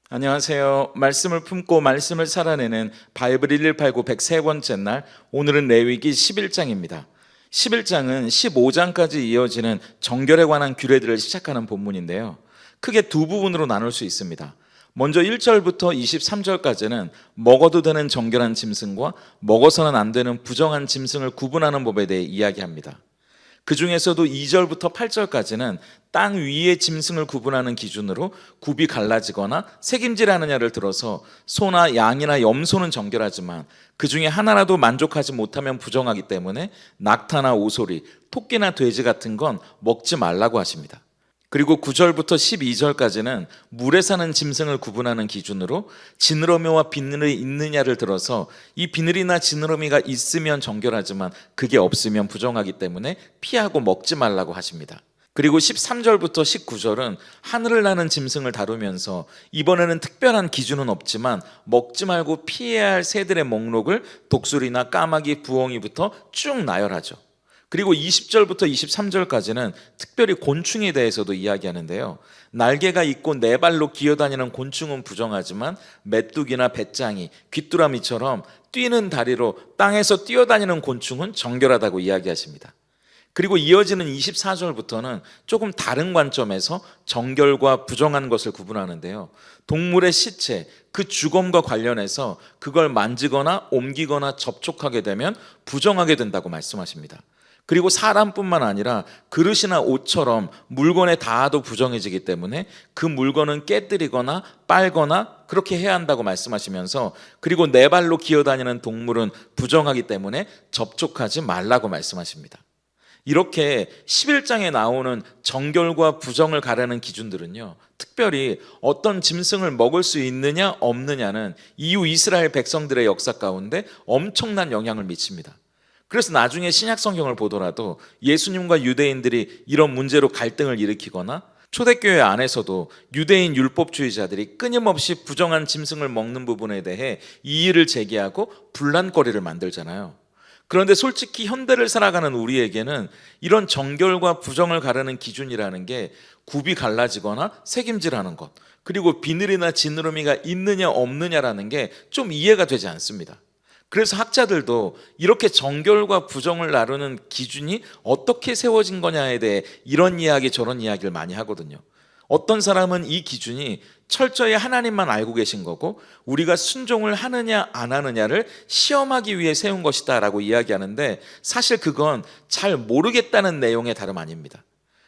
안녕하세요. 말씀을 품고 말씀을 살아내는 바이블 1189 103번째 날, 오늘은 레위기 11장입니다. 11장은 15장까지 이어지는 정결에 관한 규례들을 시작하는 본문인데요. 크게 두 부분으로 나눌 수 있습니다. 먼저 1절부터 23절까지는 먹어도 되는 정결한 짐승과 먹어서는 안 되는 부정한 짐승을 구분하는 법에 대해 이야기합니다. 그 중에서도 2절부터 8절까지는 땅 위의 짐승을 구분하는 기준으로 굽이 갈라지거나 색임질하느냐를 들어서 소나 양이나 염소는 정결하지만 그 중에 하나라도 만족하지 못하면 부정하기 때문에 낙타나 오소리, 토끼나 돼지 같은 건 먹지 말라고 하십니다. 그리고 9절부터 12절까지는 물에 사는 짐승을 구분하는 기준으로 지느러미와 비늘이 있느냐를 들어서 이 비늘이나 지느러미가 있으면 정결하지만 그게 없으면 부정하기 때문에 피하고 먹지 말라고 하십니다. 그리고 13절부터 19절은 하늘을 나는 짐승을 다루면서 이번에는 특별한 기준은 없지만 먹지 말고 피해야 할 새들의 목록을 독수리나 까마귀, 부엉이부터 쭉 나열하죠. 그리고 20절부터 23절까지는 특별히 곤충에 대해서도 이야기하는데요. 날개가 있고 네 발로 기어다니는 곤충은 부정하지만 메뚜기나 배짱이, 귀뚜라미처럼 뛰는 다리로 땅에서 뛰어다니는 곤충은 정결하다고 이야기하십니다. 그리고 이어지는 24절부터는 조금 다른 관점에서 정결과 부정한 것을 구분하는데요. 동물의 시체, 그 죽음과 관련해서 그걸 만지거나 옮기거나 접촉하게 되면 부정하게 된다고 말씀하십니다. 그리고 사람뿐만 아니라 그릇이나 옷처럼 물건에 닿아도 부정해지기 때문에 그 물건은 깨뜨리거나 빨거나 그렇게 해야 한다고 말씀하시면서, 그리고 네 발로 기어다니는 동물은 부정하기 때문에 접촉하지 말라고 말씀하십니다. 이렇게 11장에 나오는 정결과 부정을 가르는 기준들은요, 특별히 어떤 짐승을 먹을 수 있느냐 없느냐는 이후 이스라엘 백성들의 역사 가운데 엄청난 영향을 미칩니다. 그래서 나중에 신약 성경을 보더라도 예수님과 유대인들이 이런 문제로 갈등을 일으키거나 초대교회 안에서도 유대인 율법주의자들이 끊임없이 부정한 짐승을 먹는 부분에 대해 이의를 제기하고 분란거리를 만들잖아요. 그런데 솔직히 현대를 살아가는 우리에게는 이런 정결과 부정을 가르는 기준이라는 게 굽이 갈라지거나 색임질하는 것, 그리고 비늘이나 지느러미가 있느냐 없느냐라는 게 좀 이해가 되지 않습니다. 그래서 학자들도 이렇게 정결과 부정을 나누는 기준이 어떻게 세워진 거냐에 대해 이런 이야기 저런 이야기를 많이 하거든요. 어떤 사람은 이 기준이 철저히 하나님만 알고 계신 거고 우리가 순종을 하느냐 안 하느냐를 시험하기 위해 세운 것이다 라고 이야기하는데, 사실 그건 잘 모르겠다는 내용의 다름 아닙니다.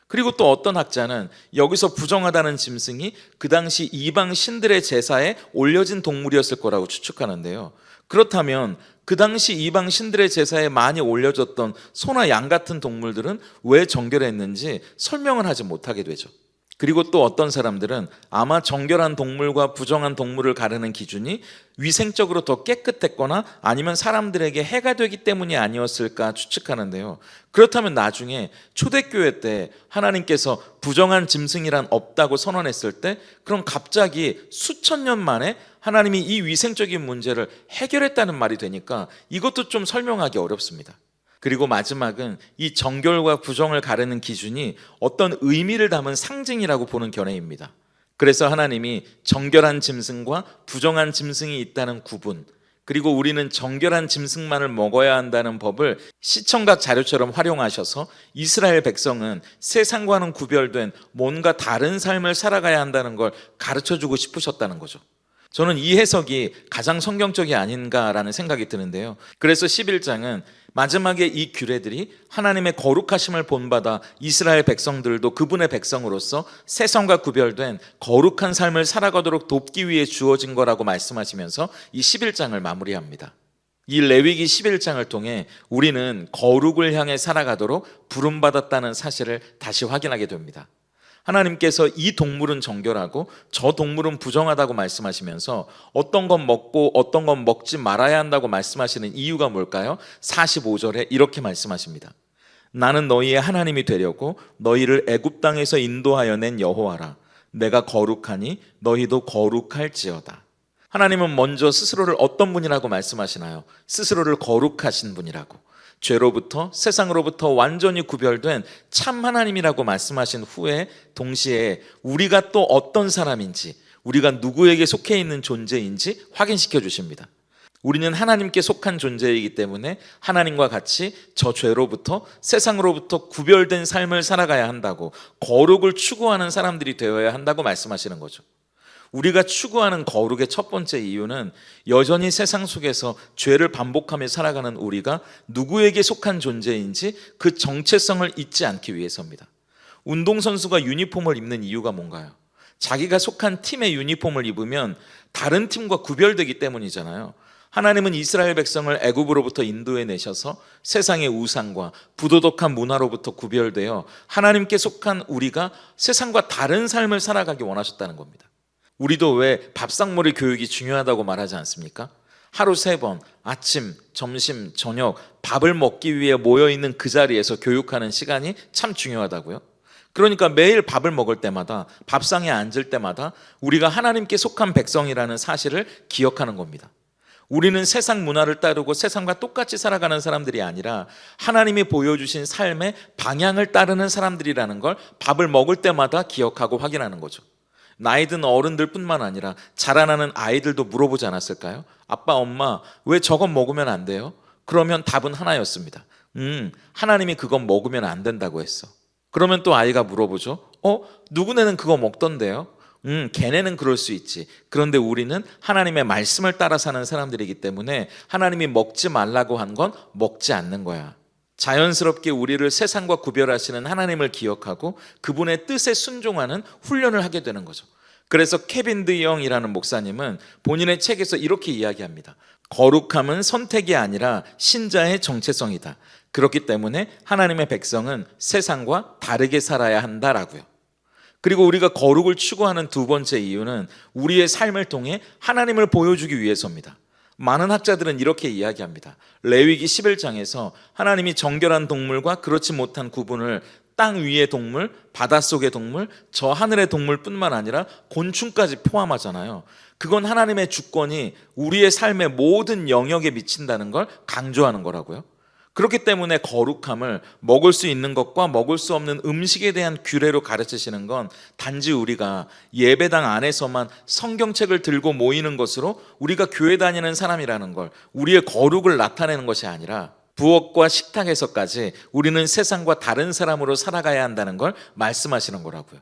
그리고 또 어떤 학자는 여기서 부정하다는 짐승이 그 당시 이방 신들의 제사에 올려진 동물이었을 거라고 추측하는데요. 그렇다면 그 당시 이방 신들의 제사에 많이 올려졌던 소나 양 같은 동물들은 왜 정결했는지 설명을 하지 못하게 되죠. 그리고 또 어떤 사람들은 아마 정결한 동물과 부정한 동물을 가르는 기준이 위생적으로 더 깨끗했거나 아니면 사람들에게 해가 되기 때문이 아니었을까 추측하는데요. 그렇다면 나중에 초대교회 때 하나님께서 부정한 짐승이란 없다고 선언했을 때, 그럼 갑자기 수천 년 만에 하나님이 이 위생적인 문제를 해결했다는 말이 되니까 이것도 좀 설명하기 어렵습니다. 그리고 마지막은 이 정결과 부정을 가르는 기준이 어떤 의미를 담은 상징이라고 보는 견해입니다. 그래서 하나님이 정결한 짐승과 부정한 짐승이 있다는 구분, 그리고 우리는 정결한 짐승만을 먹어야 한다는 법을 시청각 자료처럼 활용하셔서 이스라엘 백성은 세상과는 구별된 뭔가 다른 삶을 살아가야 한다는 걸 가르쳐주고 싶으셨다는 거죠. 저는 이 해석이 가장 성경적이 아닌가라는 생각이 드는데요. 그래서 11장은 마지막에 이 규례들이 하나님의 거룩하심을 본받아 이스라엘 백성들도 그분의 백성으로서 세상과 구별된 거룩한 삶을 살아가도록 돕기 위해 주어진 거라고 말씀하시면서 이 11장을 마무리합니다. 이 레위기 11장을 통해 우리는 거룩을 향해 살아가도록 부름받았다는 사실을 다시 확인하게 됩니다. 하나님께서 이 동물은 정결하고 저 동물은 부정하다고 말씀하시면서 어떤 건 먹고 어떤 건 먹지 말아야 한다고 말씀하시는 이유가 뭘까요? 45절에 이렇게 말씀하십니다. 나는 너희의 하나님이 되려고 너희를 애굽 땅에서 인도하여 낸 여호와라. 내가 거룩하니 너희도 거룩할지어다. 하나님은 먼저 스스로를 어떤 분이라고 말씀하시나요? 스스로를 거룩하신 분이라고. 죄로부터 세상으로부터 완전히 구별된 참 하나님이라고 말씀하신 후에 동시에 우리가 또 어떤 사람인지, 우리가 누구에게 속해 있는 존재인지 확인시켜 주십니다. 우리는 하나님께 속한 존재이기 때문에 하나님과 같이 저 죄로부터, 세상으로부터 구별된 삶을 살아가야 한다고, 거룩을 추구하는 사람들이 되어야 한다고 말씀하시는 거죠. 우리가 추구하는 거룩의 첫 번째 이유는 여전히 세상 속에서 죄를 반복하며 살아가는 우리가 누구에게 속한 존재인지 그 정체성을 잊지 않기 위해서입니다. 운동선수가 유니폼을 입는 이유가 뭔가요? 자기가 속한 팀의 유니폼을 입으면 다른 팀과 구별되기 때문이잖아요. 하나님은 이스라엘 백성을 애굽으로부터 인도해 내셔서 세상의 우상과 부도덕한 문화로부터 구별되어 하나님께 속한 우리가 세상과 다른 삶을 살아가기 원하셨다는 겁니다. 우리도 왜 밥상머리 교육이 중요하다고 말하지 않습니까? 하루 3번 아침, 점심, 저녁 밥을 먹기 위해 모여있는 그 자리에서 교육하는 시간이 참 중요하다고요. 그러니까 매일 밥을 먹을 때마다, 밥상에 앉을 때마다 우리가 하나님께 속한 백성이라는 사실을 기억하는 겁니다. 우리는 세상 문화를 따르고 세상과 똑같이 살아가는 사람들이 아니라 하나님이 보여주신 삶의 방향을 따르는 사람들이라는 걸 밥을 먹을 때마다 기억하고 확인하는 거죠. 나이 든 어른들뿐만 아니라 자라나는 아이들도 물어보지 않았을까요? 아빠, 엄마, 왜 저건 먹으면 안 돼요? 그러면 답은 하나였습니다. 하나님이 그건 먹으면 안 된다고 했어. 그러면 또 아이가 물어보죠. 누구네는 그거 먹던데요? 걔네는 그럴 수 있지. 그런데 우리는 하나님의 말씀을 따라 사는 사람들이기 때문에 하나님이 먹지 말라고 한 건 먹지 않는 거야. 자연스럽게 우리를 세상과 구별하시는 하나님을 기억하고 그분의 뜻에 순종하는 훈련을 하게 되는 거죠. 그래서 케빈 드 영이라는 목사님은 본인의 책에서 이렇게 이야기합니다. 거룩함은 선택이 아니라 신자의 정체성이다. 그렇기 때문에 하나님의 백성은 세상과 다르게 살아야 한다라고요. 그리고 우리가 거룩을 추구하는 두 번째 이유는 우리의 삶을 통해 하나님을 보여주기 위해서입니다. 많은 학자들은 이렇게 이야기합니다. 레위기 11장에서 하나님이 정결한 동물과 그렇지 못한 구분을 땅 위의 동물, 바닷속의 동물, 저 하늘의 동물뿐만 아니라 곤충까지 포함하잖아요. 그건 하나님의 주권이 우리의 삶의 모든 영역에 미친다는 걸 강조하는 거라고요. 그렇기 때문에 거룩함을 먹을 수 있는 것과 먹을 수 없는 음식에 대한 규례로 가르치시는 건 단지 우리가 예배당 안에서만 성경책을 들고 모이는 것으로 우리가 교회 다니는 사람이라는 걸, 우리의 거룩을 나타내는 것이 아니라 부엌과 식탁에서까지 우리는 세상과 다른 사람으로 살아가야 한다는 걸 말씀하시는 거라고요.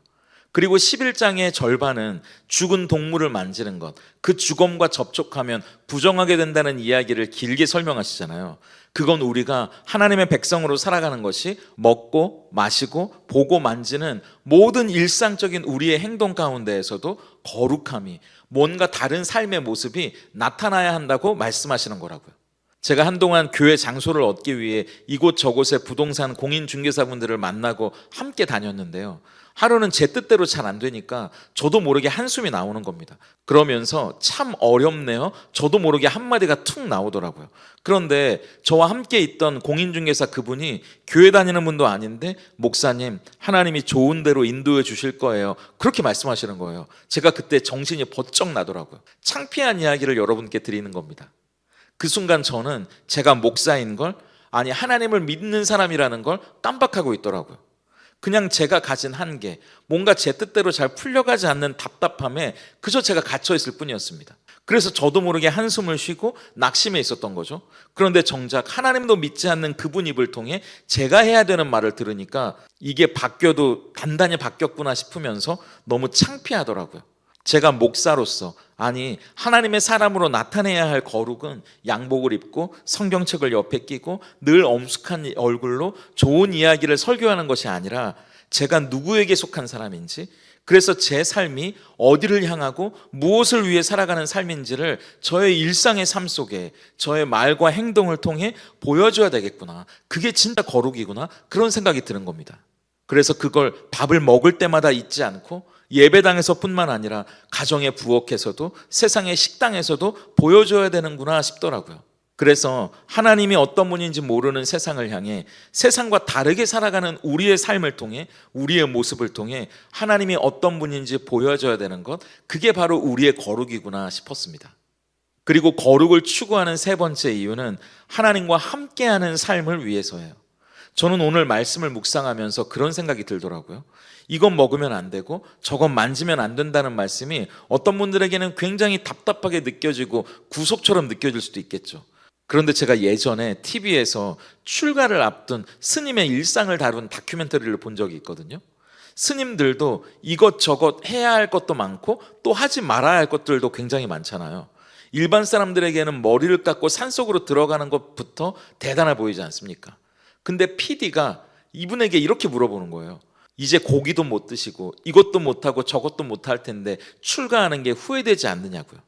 그리고 11장의 절반은 죽은 동물을 만지는 것, 그 죽음과 접촉하면 부정하게 된다는 이야기를 길게 설명하시잖아요. 그건 우리가 하나님의 백성으로 살아가는 것이 먹고 마시고 보고 만지는 모든 일상적인 우리의 행동 가운데에서도 거룩함이, 뭔가 다른 삶의 모습이 나타나야 한다고 말씀하시는 거라고요. 제가 한동안 교회 장소를 얻기 위해 이곳 저곳의 부동산 공인중개사분들을 만나고 함께 다녔는데요. 하루는 제 뜻대로 잘 안 되니까 저도 모르게 한숨이 나오는 겁니다. 그러면서 참 어렵네요. 저도 모르게 한마디가 툭 나오더라고요. 그런데 저와 함께 있던 공인중개사 그분이 교회 다니는 분도 아닌데, 목사님, 하나님이 좋은 대로 인도해 주실 거예요. 그렇게 말씀하시는 거예요. 제가 그때 정신이 번쩍 나더라고요. 창피한 이야기를 여러분께 드리는 겁니다. 그 순간 저는 제가 목사인 걸, 아니 하나님을 믿는 사람이라는 걸 깜빡하고 있더라고요. 그냥 제가 가진 한계, 뭔가 제 뜻대로 잘 풀려가지 않는 답답함에 그저 제가 갇혀 있을 뿐이었습니다. 그래서 저도 모르게 한숨을 쉬고 낙심해 있었던 거죠. 그런데 정작 하나님도 믿지 않는 그분 입을 통해 제가 해야 되는 말을 들으니까 이게 바뀌어도 단단히 바뀌었구나 싶으면서 너무 창피하더라고요. 제가 목사로서, 아니 하나님의 사람으로 나타내야 할 거룩은 양복을 입고 성경책을 옆에 끼고 늘 엄숙한 얼굴로 좋은 이야기를 설교하는 것이 아니라 제가 누구에게 속한 사람인지, 그래서 제 삶이 어디를 향하고 무엇을 위해 살아가는 삶인지를 저의 일상의 삶 속에 저의 말과 행동을 통해 보여줘야 되겠구나. 그게 진짜 거룩이구나. 그런 생각이 드는 겁니다. 그래서 그걸 밥을 먹을 때마다 잊지 않고 예배당에서뿐만 아니라 가정의 부엌에서도 세상의 식당에서도 보여줘야 되는구나 싶더라고요. 그래서 하나님이 어떤 분인지 모르는 세상을 향해 세상과 다르게 살아가는 우리의 삶을 통해, 우리의 모습을 통해 하나님이 어떤 분인지 보여줘야 되는 것, 그게 바로 우리의 거룩이구나 싶었습니다. 그리고 거룩을 추구하는 세 번째 이유는 하나님과 함께하는 삶을 위해서예요. 저는 오늘 말씀을 묵상하면서 그런 생각이 들더라고요. 이건 먹으면 안 되고 저건 만지면 안 된다는 말씀이 어떤 분들에게는 굉장히 답답하게 느껴지고 구속처럼 느껴질 수도 있겠죠. 그런데 제가 예전에 TV에서 출가를 앞둔 스님의 일상을 다룬 다큐멘터리를 본 적이 있거든요. 스님들도 이것저것 해야 할 것도 많고 또 하지 말아야 할 것들도 굉장히 많잖아요. 일반 사람들에게는 머리를 깎고 산속으로 들어가는 것부터 대단해 보이지 않습니까? 근데 PD가 이분에게 이렇게 물어보는 거예요. 이제 고기도 못 드시고 이것도 못하고 저것도 못할 텐데 출가하는 게 후회되지 않느냐고요.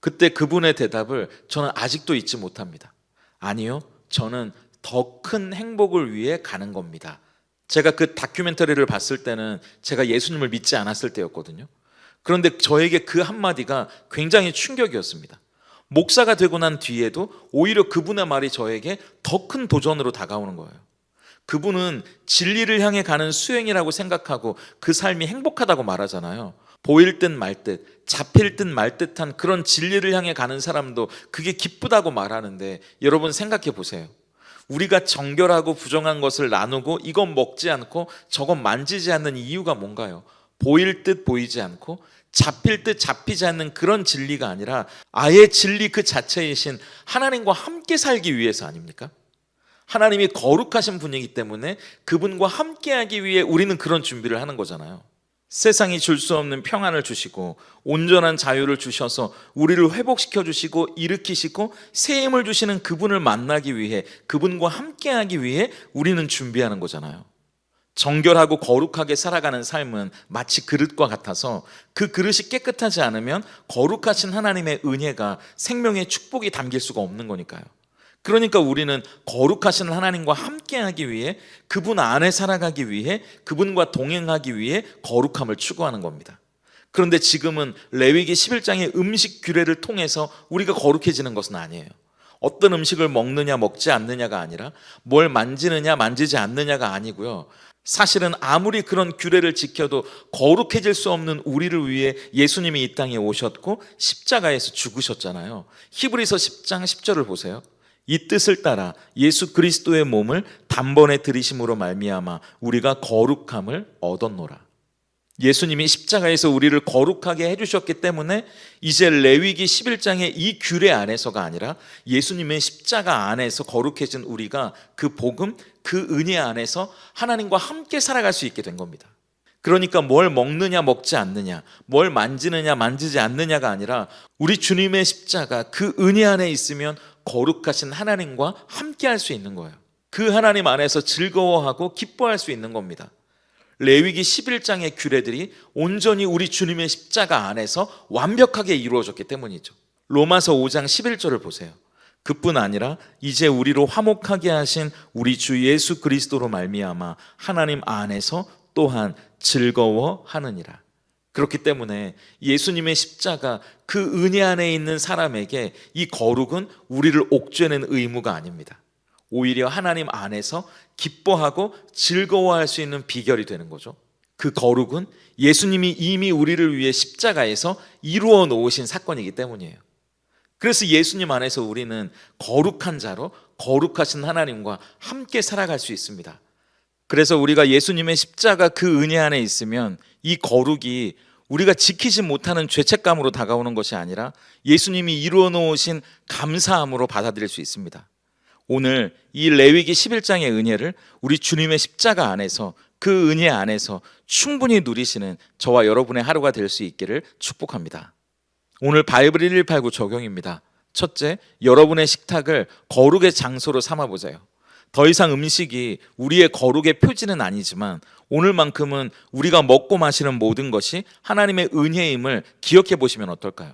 그때 그분의 대답을 저는 아직도 잊지 못합니다. 아니요, 저는 더 큰 행복을 위해 가는 겁니다. 제가 그 다큐멘터리를 봤을 때는 제가 예수님을 믿지 않았을 때였거든요. 그런데 저에게 그 한마디가 굉장히 충격이었습니다. 목사가 되고 난 뒤에도 오히려 그분의 말이 저에게 더 큰 도전으로 다가오는 거예요. 그분은 진리를 향해 가는 수행이라고 생각하고 그 삶이 행복하다고 말하잖아요. 보일 듯 말 듯, 잡힐 듯 말 듯한 그런 진리를 향해 가는 사람도 그게 기쁘다고 말하는데, 여러분 생각해 보세요. 우리가 정결하고 부정한 것을 나누고 이건 먹지 않고 저건 만지지 않는 이유가 뭔가요? 보일 듯 보이지 않고 잡힐 듯 잡히지 않는 그런 진리가 아니라 아예 진리 그 자체이신 하나님과 함께 살기 위해서 아닙니까? 하나님이 거룩하신 분이기 때문에 그분과 함께하기 위해 우리는 그런 준비를 하는 거잖아요. 세상이 줄 수 없는 평안을 주시고 온전한 자유를 주셔서 우리를 회복시켜 주시고 일으키시고 새 힘을 주시는 그분을 만나기 위해, 그분과 함께하기 위해 우리는 준비하는 거잖아요. 정결하고 거룩하게 살아가는 삶은 마치 그릇과 같아서 그 그릇이 깨끗하지 않으면 거룩하신 하나님의 은혜가, 생명의 축복이 담길 수가 없는 거니까요. 그러니까 우리는 거룩하신 하나님과 함께하기 위해, 그분 안에 살아가기 위해, 그분과 동행하기 위해 거룩함을 추구하는 겁니다. 그런데 지금은 레위기 11장의 음식 규례를 통해서 우리가 거룩해지는 것은 아니에요. 어떤 음식을 먹느냐 먹지 않느냐가 아니라 뭘 만지느냐 만지지 않느냐가 아니고요. 사실은 아무리 그런 규례를 지켜도 거룩해질 수 없는 우리를 위해 예수님이 이 땅에 오셨고 십자가에서 죽으셨잖아요. 히브리서 10장 10절을 보세요. 이 뜻을 따라 예수 그리스도의 몸을 단번에 들이심으로 말미암아 우리가 거룩함을 얻었노라. 예수님이 십자가에서 우리를 거룩하게 해주셨기 때문에 이제 레위기 11장의 이 규례 안에서가 아니라 예수님의 십자가 안에서 거룩해진 우리가 그 복음, 그 은혜 안에서 하나님과 함께 살아갈 수 있게 된 겁니다. 그러니까 뭘 먹느냐 먹지 않느냐, 뭘 만지느냐 만지지 않느냐가 아니라 우리 주님의 십자가 그 은혜 안에 있으면 거룩하신 하나님과 함께 할 수 있는 거예요. 그 하나님 안에서 즐거워하고 기뻐할 수 있는 겁니다. 레위기 11장의 규례들이 온전히 우리 주님의 십자가 안에서 완벽하게 이루어졌기 때문이죠. 로마서 5장 11절을 보세요. 그뿐 아니라 이제 우리로 화목하게 하신 우리 주 예수 그리스도로 말미암아 하나님 안에서 또한 즐거워하느니라. 그렇기 때문에 예수님의 십자가, 그 은혜 안에 있는 사람에게 이 거룩은 우리를 옥죄는 의무가 아닙니다. 오히려 하나님 안에서 기뻐하고 즐거워할 수 있는 비결이 되는 거죠. 그 거룩은 예수님이 이미 우리를 위해 십자가에서 이루어 놓으신 사건이기 때문이에요. 그래서 예수님 안에서 우리는 거룩한 자로 거룩하신 하나님과 함께 살아갈 수 있습니다. 그래서 우리가 예수님의 십자가 그 은혜 안에 있으면 이 거룩이 우리가 지키지 못하는 죄책감으로 다가오는 것이 아니라 예수님이 이루어 놓으신 감사함으로 받아들일 수 있습니다. 오늘 이 레위기 11장의 은혜를 우리 주님의 십자가 안에서, 그 은혜 안에서 충분히 누리시는 저와 여러분의 하루가 될 수 있기를 축복합니다. 오늘 바이블 1189 적용입니다. 첫째, 여러분의 식탁을 거룩의 장소로 삼아보세요. 더 이상 음식이 우리의 거룩의 표지는 아니지만 오늘만큼은 우리가 먹고 마시는 모든 것이 하나님의 은혜임을 기억해 보시면 어떨까요?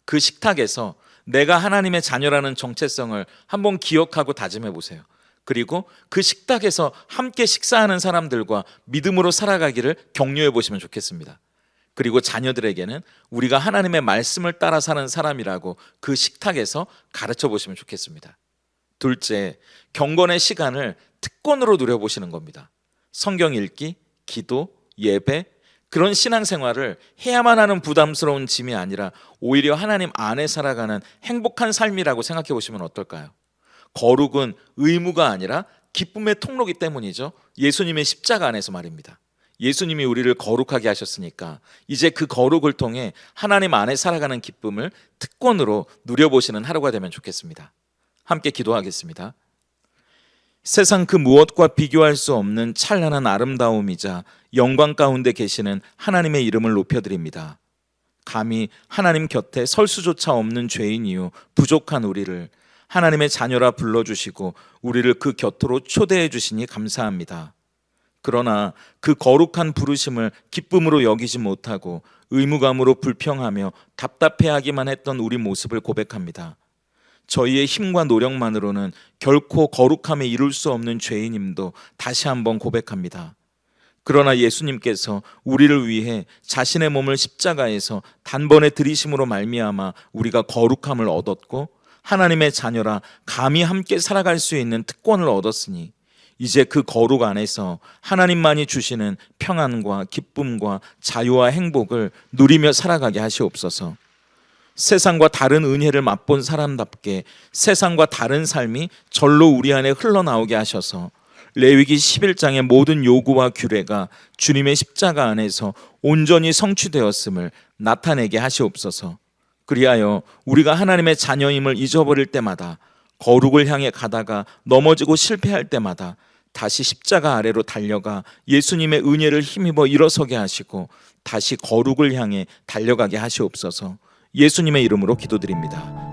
그 식탁에서 내가 하나님의 자녀라는 정체성을 한번 기억하고 다짐해 보세요. 그리고 그 식탁에서 함께 식사하는 사람들과 믿음으로 살아가기를 격려해 보시면 좋겠습니다. 그리고 자녀들에게는 우리가 하나님의 말씀을 따라 사는 사람이라고 그 식탁에서 가르쳐 보시면 좋겠습니다. 둘째, 경건의 시간을 특권으로 누려보시는 겁니다. 성경 읽기, 기도, 예배, 그런 신앙생활을 해야만 하는 부담스러운 짐이 아니라 오히려 하나님 안에 살아가는 행복한 삶이라고 생각해 보시면 어떨까요? 거룩은 의무가 아니라 기쁨의 통로이기 때문이죠. 예수님의 십자가 안에서 말입니다. 예수님이 우리를 거룩하게 하셨으니까 이제 그 거룩을 통해 하나님 안에 살아가는 기쁨을 특권으로 누려보시는 하루가 되면 좋겠습니다. 함께 기도하겠습니다. 세상 그 무엇과 비교할 수 없는 찬란한 아름다움이자 영광 가운데 계시는 하나님의 이름을 높여드립니다. 감히 하나님 곁에 설 수조차 없는 죄인이요 부족한 우리를 하나님의 자녀라 불러주시고 우리를 그 곁으로 초대해 주시니 감사합니다. 그러나 그 거룩한 부르심을 기쁨으로 여기지 못하고 의무감으로 불평하며 답답해하기만 했던 우리 모습을 고백합니다. 저희의 힘과 노력만으로는 결코 거룩함에 이룰 수 없는 죄인임도 다시 한번 고백합니다. 그러나 예수님께서 우리를 위해 자신의 몸을 십자가에서 단번에 들이심으로 말미암아 우리가 거룩함을 얻었고 하나님의 자녀라 감히 함께 살아갈 수 있는 특권을 얻었으니 이제 그 거룩 안에서 하나님만이 주시는 평안과 기쁨과 자유와 행복을 누리며 살아가게 하시옵소서. 세상과 다른 은혜를 맛본 사람답게 세상과 다른 삶이 절로 우리 안에 흘러나오게 하셔서 레위기 11장의 모든 요구와 규례가 주님의 십자가 안에서 온전히 성취되었음을 나타내게 하시옵소서. 그리하여 우리가 하나님의 자녀임을 잊어버릴 때마다 거룩을 향해 가다가 넘어지고 실패할 때마다 다시 십자가 아래로 달려가 예수님의 은혜를 힘입어 일어서게 하시고 다시 거룩을 향해 달려가게 하시옵소서. 예수님의 이름으로 기도드립니다.